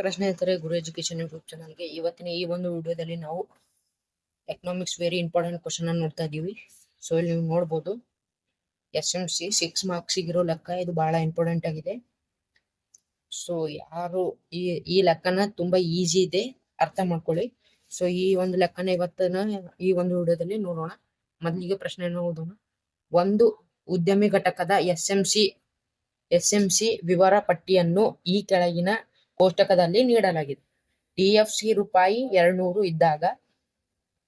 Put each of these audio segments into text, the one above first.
ನಮಸ್ಕಾರ ಸ್ನೇಹಿತರೆ, ಗುರು education YouTube ಚಾನಲ್ಗೆ ಇವತ್ತಿನ ಈ ಒಂದು ವಿಡಿಯೋದಲ್ಲಿ ನಾವು ಎಕನಾಮಿಕ್ಸ್ ವೆರಿ ಇಂಪಾರ್ಟೆಂಟ್ ಕ್ವಶನ್ ಅನ್ನು ನೋಡ್ತಾ ಇದೀವಿ. ಸೊ ಇಲ್ಲಿ ನೀವು ನೋಡಬಹುದು SMC 6 ಮಾರ್ಕ್ಸ್ ಇರೋ ಲೆಕ್ಕ. ಇದು ಬಹಳ ಇಂಪಾರ್ಟೆಂಟ್ ಆಗಿದೆ. ಸೊ ಯಾರು ಈ ಲೆಕ್ಕನ ತುಂಬಾ ಈಸಿ ಇದೆ, ಅರ್ಥ ಮಾಡ್ಕೊಳ್ಳಿ. ಸೊ ಈ ಒಂದು ಲೆಕ್ಕನ ಇವತ್ತಿನ ಈ ಒಂದು ವಿಡಿಯೋದಲ್ಲಿ ನೋಡೋಣ. ಮೊದಲಿಗೆ ಪ್ರಶ್ನೆಯನ್ನು ಓದೋಣ. ಒಂದು ಉದ್ಯಮಿ ಘಟಕದ SMC ವಿವರ ಪಟ್ಟಿಯನ್ನು ಈ ಕೆಳಗಿನ ಕೋಷ್ಟಕದಲ್ಲಿ ನೀಡಲಾಗಿದೆ. TFC ರೂಪಾಯಿ 200 ಇದ್ದಾಗ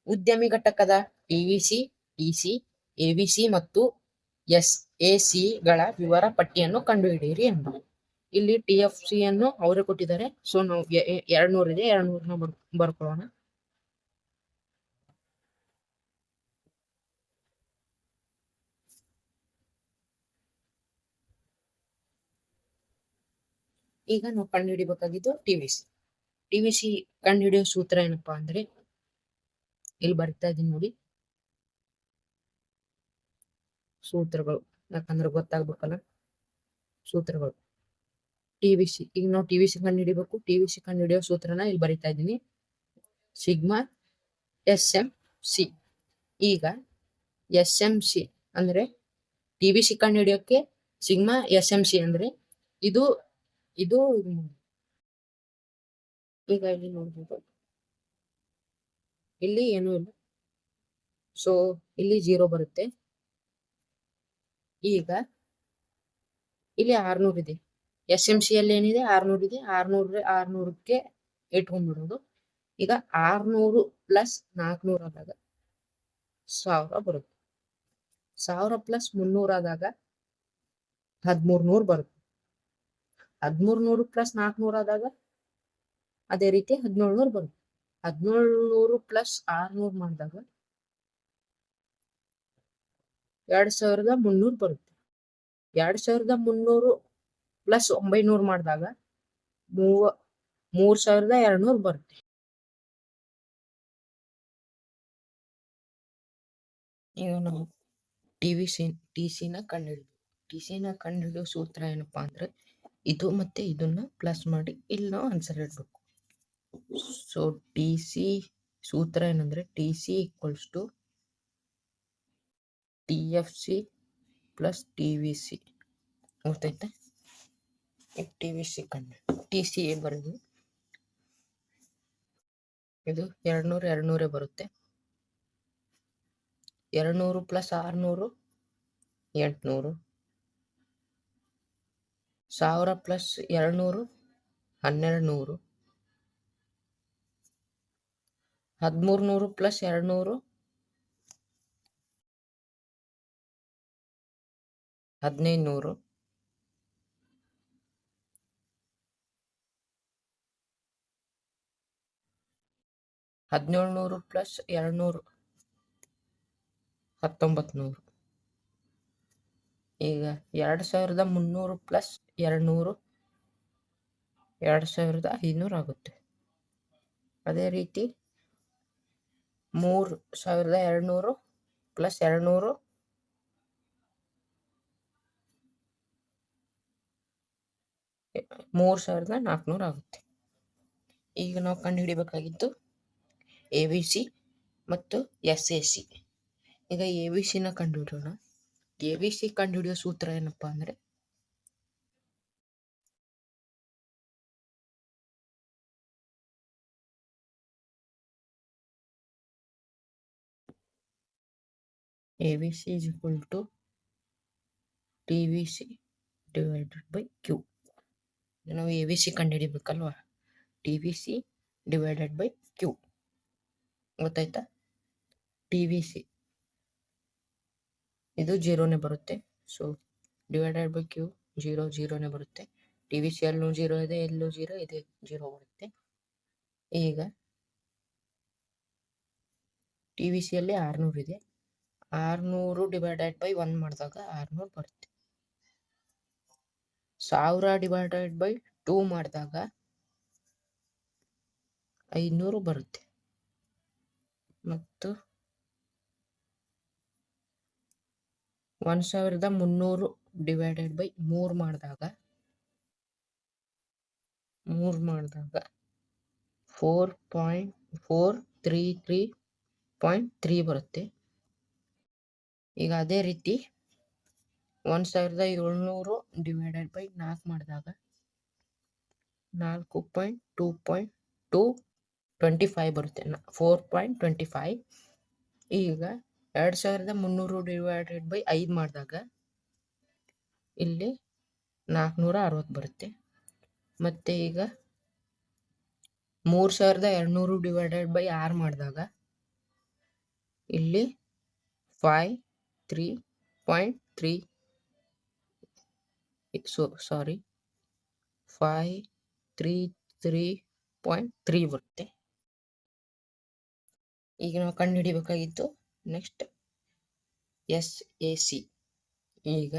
ಉದ್ಯಮಿ ಘಟಕದ TVC, TC, ABC ಮತ್ತು SAC ಗಳ ವಿವರ ಪಟ್ಟಿಯನ್ನು ಕಂಡುಹಿಡಿಯಿರಿ ಎಂದು. ಇಲ್ಲಿ TFC ಅನ್ನು ಅವರೇ ಕೊಟ್ಟಿದ್ದಾರೆ. ಸೊ ನಾವು 200 ಇದೆ, 200ನ ಬರ್ಕೊಳ್ಳೋಣ. ಈಗ ನಾವು ಕಂಡುಹಿಡಿಬೇಕಾಗಿದ್ದು TVC ಕಂಡುಹಿಡಿಯೋ ಸೂತ್ರ ಏನಪ್ಪಾ ಅಂದ್ರೆ ಇಲ್ಲಿ ಬರಿತಾ ಇದೀನಿ ನೋಡಿ, ಸೂತ್ರಗಳು, ಯಾಕಂದ್ರೆ ಗೊತ್ತಾಗ್ಬೇಕಲ್ಲ ಸೂತ್ರಗಳು. TVC ಈಗ ನಾವು TVC ಕಂಡುಹಿಡಿಬೇಕು. TVC ಕಂಡುಹಿಡಿಯೋ ಸೂತ್ರನ ಇಲ್ಲಿ ಬರಿತಾ ಇದ್ದೀನಿ, ಸಿಗ್ಮಾ SMC. ಈಗ SMC ಅಂದ್ರೆ TVC ಕಂಡುಹಿಡಿಯೋಕೆ ಸಿಗ್ಮಾ SMC ಅಂದ್ರೆ ಇದು ಈಗ ಇಲ್ಲಿ ನೋಡ್ಬೋದು, ಇಲ್ಲಿ ಏನೂ ಇಲ್ಲ. ಸೊ ಇಲ್ಲಿ 0 ಬರುತ್ತೆ. ಈಗ ಇಲ್ಲಿ 600 ಇದೆ. SMC ಅಲ್ಲಿ ಏನಿದೆ 600 ಇದೆ. 600ಕ್ಕೆ ಇಟ್ಕೊಂಡ್ಬಿಡೋದು. ಈಗ 600 ಪ್ಲಸ್ 400 ಆದಾಗ 1000 ಬರುತ್ತೆ. 1000 ಪ್ಲಸ್ 300 ಆದಾಗ 1300 ಬರುತ್ತೆ. 1300 ಪ್ಲಸ್ 400 ಆದಾಗ ಅದೇ ರೀತಿ 1700 ಬರುತ್ತೆ. 1700 ಪ್ಲಸ್ 600 ಮಾಡಿದಾಗ 2300 ಬರುತ್ತೆ. 2300 ಪ್ಲಸ್ 900 ಮಾಡಿದಾಗ 3200 ಬರುತ್ತೆ. ಈಗ ನಾವು TCನ ಕಂಡುಹಿಡಿಯೋ ಸೂತ್ರ ಏನಪ್ಪಾ ಅಂದ್ರೆ ಇದು ಮತ್ತೆ ಇದನ್ನ ಪ್ಲಸ್ ಮಾಡಿ ಇಲ್ಲಿ ನಾವು ಆನ್ಸರ್ ಇಡಬೇಕು. ಸೊ TC ಸೂತ್ರ ಏನಂದ್ರೆ TC equals to TFC plus TVC. ಗೊತ್ತೈತೆ? TC ಬರೋದು ಇದು 200 ಬರುತ್ತೆ. 200 ಪ್ಲಸ್ 600 800. 1000 ಪ್ಲಸ್ 200 1200. 1300 ಪ್ಲಸ್ 200 1500. 1700 ಪ್ಲಸ್ 200 1900. ಈಗ 2300 ಪ್ಲಸ್ 200 2500 ಆಗುತ್ತೆ. ಅದೇ ರೀತಿ 3200 ಪ್ಲಸ್ 200 3400 ಆಗುತ್ತೆ. ಈಗ ನಾವು ಕಂಡುಹಿಡಿಬೇಕಾಗಿದ್ದು ABC ಮತ್ತು SAC. ಈಗ ABCನ ಕಂಡುಹಿಡಿಯೋಣ. ABC ಕಂಡುಹಿಡಿಯೋ ಸೂತ್ರ ಏನಪ್ಪಾ ಅಂದ್ರೆ ABC is equal to TVC divided by Q. ನಾವು ABC ಕಂಡುಹಿಡಿಬೇಕಲ್ವಾ, TVC divided by Q. ಗೊತ್ತಾಯ್ತಾ? TVC ಇದು 0ನೇ ಬರುತ್ತೆ. ಸೊ ಡಿವೈಡೆಡ್ ಬೈ Q 0ನೇ ಬರುತ್ತೆ. TVC ಅಲ್ಲೂ 0 ಇದೆ, ಎಲ್ಲೂ 0 ಇದೆ, 0 ಬರುತ್ತೆ. ಈಗ TVC ಅಲ್ಲಿ 600 ಇದೆ. 600 ಡಿವೈಡೆಡ್ ಬೈ 1 ಮಾಡಿದಾಗ 600 ಬರುತ್ತೆ. 1000 ಡಿವೈಡೆಡ್ ಬೈ 2 ಮಾಡಿದಾಗ 500 ಬರುತ್ತೆ. ಮತ್ತು 1300 ಡಿವೈಡೆಡ್ ಬೈ 3 ಮಾಡಿದಾಗ 3 ಮಾಡಿದಾಗ 4.433.3 ಬರುತ್ತೆ. ಈಗ ಅದೇ ರೀತಿ 1700 ಡಿವೈಡೆಡ್ ಬೈ 4 ಮಾಡಿದಾಗ 4.2.225 ಬರುತ್ತೆ. 4.25. ಈಗ 2300 ಡಿವೈಡೆಡ್ ಬೈ 5 ಮಾಡಿದಾಗ ಇಲ್ಲಿ 460 ಬರುತ್ತೆ. ಮತ್ತೆ ಈಗ 3200 ಡಿವೈಡೆಡ್ ಬೈ 6 ಮಾಡಿದಾಗ ಇಲ್ಲಿ 533.3 ಬರುತ್ತೆ. ಈಗ ನಾವು ಕಂಡು ಹಿಡಿಬೇಕಾಗಿತ್ತು ನೆಕ್ಸ್ಟ್ SAC. ಈಗ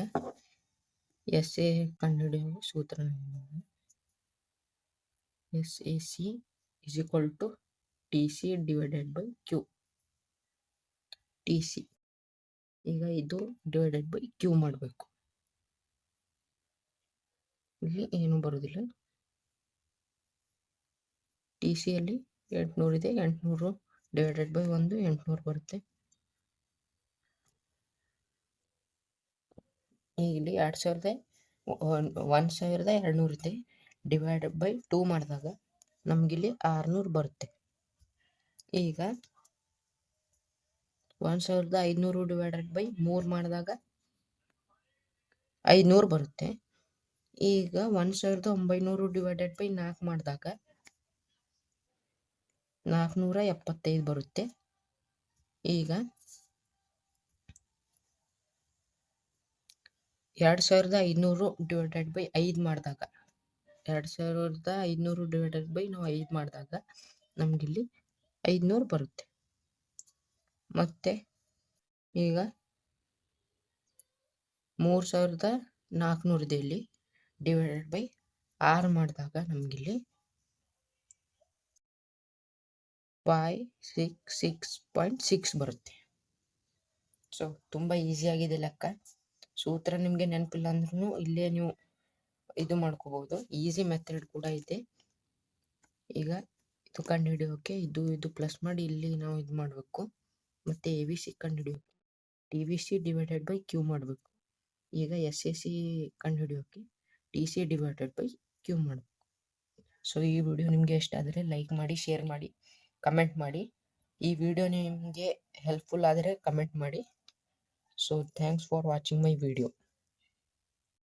SA ಕಂಡು ಹಿಡಿಯುವ ಸೂತ್ರ SAC is equal to TC divided by Q. TC ಈಗ ಇದು ಡಿವೈಡೆಡ್ ಬೈ Q ಮಾಡಬೇಕು. ಇಲ್ಲಿ ಏನು ಬರೋದಿಲ್ಲ. TC ಅಲ್ಲಿ 800 ಇದೆ. 800 ಡಿವೈಡೆಡ್ ಬೈ 1 800 ಬರುತ್ತೆ. ಇಲ್ಲಿ 1200 ಇದೆ. ಡಿವೈಡೆಡ್ ಬೈ 2 ಮಾಡಿದಾಗ ನಮಗಿಲ್ಲಿ 600 ಬರುತ್ತೆ. ಈಗ 1500 ಡಿವೈಡೆಡ್ ಬೈ 3 ಮಾಡಿದಾಗ 500 ಬರುತ್ತೆ. ಈಗ 1900 ಡಿವೈಡೆಡ್ ಬೈ 4 ಮಾಡಿದಾಗ 475 ಬರುತ್ತೆ. ಈಗ 2500 ಡಿವೈಡೆಡ್ ಬೈ 5 ಮಾಡಿದಾಗ 2500 ಡಿವೈಡೆಡ್ ಬೈ ನಾವು 5 ಮಾಡಿದಾಗ ನಮಗಿಲ್ಲಿ 500 ಬರುತ್ತೆ. ಮತ್ತೆ ಈಗ 3400 ಇದೆ. ಇಲ್ಲಿ ಡಿವೈಡೆಡ್ ಬೈ 6 ಮಾಡಿದಾಗ ನಮಗಿಲ್ಲಿ 566.6 ಬರುತ್ತೆ. ಸೊ ತುಂಬ ಈಸಿಯಾಗಿದೆ ಲೆಕ್ಕ. ಸೂತ್ರ ನಿಮಗೆ ನೆನಪಿಲ್ಲ ಅಂದ್ರೂ ಇಲ್ಲೇ ನೀವು ಇದು ಮಾಡ್ಕೋಬಹುದು. ಈಸಿ ಮೆಥಡ್ ಕೂಡ ಇದೆ. ಈಗ ಇದು ಕಂಡು ಹಿಡಿಯೋಕೆ ಇದು ಪ್ಲಸ್ ಮಾಡಿ ಇಲ್ಲಿ ನಾವು ಇದು ಮಾಡಬೇಕು. ಮತ್ತೆ ABC ಕಂಡು ಹಿಡಿಯೋಕೆ TVC ಡಿವೈಡೆಡ್ ಬೈ Q ಮಾಡಬೇಕು. ಈಗ SAC ಕಂಡು ಹಿಡಿಯೋಕೆ TC ಡಿವೈಡೆಡ್ ಬೈ Q ಮಾಡಬೇಕು. ಸೊ ಈ ವಿಡಿಯೋ ನಿಮಗೆ ಇಷ್ಟ ಆದರೆ ಲೈಕ್ ಮಾಡಿ, ಶೇರ್ ಮಾಡಿ, ಕಮೆಂಟ್ ಮಾಡಿ. ಈ ವಿಡಿಯೋ ನಿಮಗೆ ಹೆಲ್ಪ್ಫುಲ್ ಆದರೆ ಕಮೆಂಟ್ ಮಾಡಿ. So thanks for watching my video.